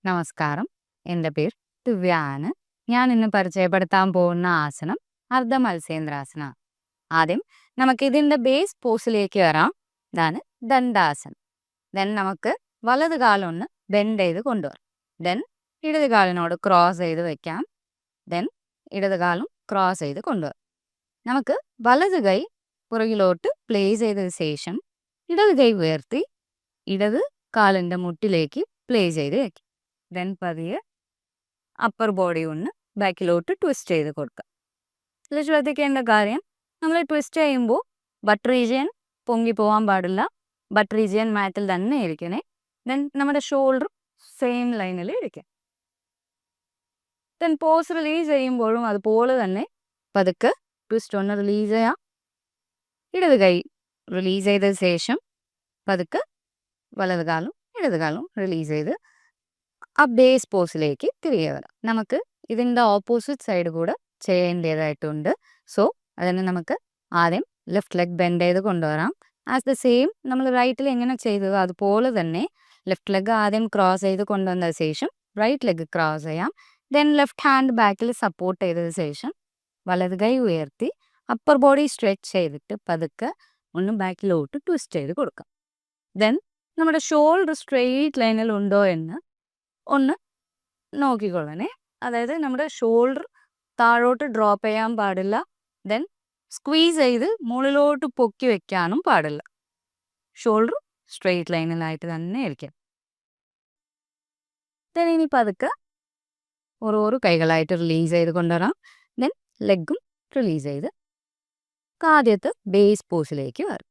നമസ്കാരം. എൻ്റെ പേര് ദിവ്യാണ്. ഞാൻ ഇന്ന് പരിചയപ്പെടുത്താൻ പോകുന്ന ആസനം അർദ്ധ മത്സ്യേന്ദ്രാസന. ആദ്യം നമുക്ക് ഇതിൻ്റെ ബേസ് പോസിലേക്ക് വരാം. ഇതാണ് ദണ്ഡാസനം. ദെൻ നമുക്ക് വലത് കാലൊന്ന് ബെൻഡ് ചെയ്ത് കൊണ്ടുവരാം. ദെൻ ഇടത് കാലിനോട് ക്രോസ് ചെയ്ത് വെക്കാം. ദെൻ ഇടത് കാലും ക്രോസ് ചെയ്ത് കൊണ്ടുവരാം. നമുക്ക് വലത് കൈ പുറകിലോട്ട് പ്ലേസ് ചെയ്തതിന് ശേഷം ഇടത് കൈ ഉയർത്തി ഇടത് കാലിൻ്റെ മുട്ടിലേക്ക് പ്ലേസ് ചെയ്ത് വെക്കാം. ദെൻ പതിയെ അപ്പർ ബോഡി ഒന്ന് ബാക്കിലോട്ട് ട്വിസ്റ്റ് ചെയ്ത് കൊടുക്കുക. ഇതിൽ ശ്രദ്ധിക്കേണ്ട കാര്യം, നമ്മൾ ട്വിസ്റ്റ് ചെയ്യുമ്പോൾ ബട്ട് റീജിയൻ പൊങ്ങി പോകാൻ പാടില്ല. ബട്ട് റീജിയൻ മാറ്റിൽ തന്നെ ഇരിക്കണേ. ദെൻ നമ്മുടെ ഷോൾഡർ സെയിം ലൈനിൽ ഇരിക്കുക. ദെൻ പോസ് റിലീസ് ചെയ്യുമ്പോഴും അതുപോലെ തന്നെ പതുക്കെ ട്വിസ്റ്റ് ഒന്ന് റിലീസ് ചെയ്യാം. ഇടത് കൈ റിലീസ് ചെയ്ത ശേഷം പതുക്കെ വലത് കാലും ഇടത് കാലും റിലീസ് ചെയ്ത് ആ ബേസ് പോസിലേക്ക് തിരികെ വരാം. നമുക്ക് ഇതിൻ്റെ ഓപ്പോസിറ്റ് സൈഡ് കൂടെ ചെയ്യേണ്ടതായിട്ടുണ്ട്. സോ അതിന് നമുക്ക് ആദ്യം ലെഫ്റ്റ് ലെഗ് ബെൻഡ് ചെയ്ത് കൊണ്ടുവരാം. ആസ് ദ സെയിം നമ്മൾ റൈറ്റിൽ എങ്ങനെ ചെയ്തത് അതുപോലെ തന്നെ ലെഫ്റ്റ് ലെഗ് ആദ്യം ക്രോസ് ചെയ്ത് കൊണ്ടുവന്ന ശേഷം റൈറ്റ് ലെഗ് ക്രോസ് ചെയ്യാം. ദെൻ ലെഫ്റ്റ് ഹാൻഡ് ബാക്കിൽ സപ്പോർട്ട് ചെയ്തതിന് ശേഷം വലത് കൈ ഉയർത്തി അപ്പർ ബോഡി സ്ട്രെച്ച് ചെയ്തിട്ട് പതുക്കെ ഒന്ന് ബാക്കിലോട്ട് ട്വിസ്റ്റ് ചെയ്ത് കൊടുക്കാം. ദെൻ നമ്മുടെ ഷോൾഡർ സ്ട്രെയിറ്റ് ലൈനിൽ ഉണ്ടോ എന്ന് ഒന്ന് നോക്കിക്കൊള്ളണേ. അതായത് നമ്മുടെ ഷോൾഡർ താഴോട്ട് ഡ്രോപ്പ് ചെയ്യാൻ പാടില്ല. ദെൻ സ്ക്വീസ് ചെയ്ത് മുകളിലോട്ട് പൊക്കി വെക്കാനും പാടില്ല. ഷോൾഡർ സ്ട്രെയിറ്റ് ലൈനിലായിട്ട് തന്നെ ഇരിക്കും. ദെൻ ഇനി പതുക്കെ ഓരോ കൈകളായിട്ട് റിലീസ് ചെയ്ത് കൊണ്ടുവരാം. ദെൻ ലെഗും റിലീസ് ചെയ്ത് ആദ്യത്തെ ബേസ് പോസിലേക്ക് വരും.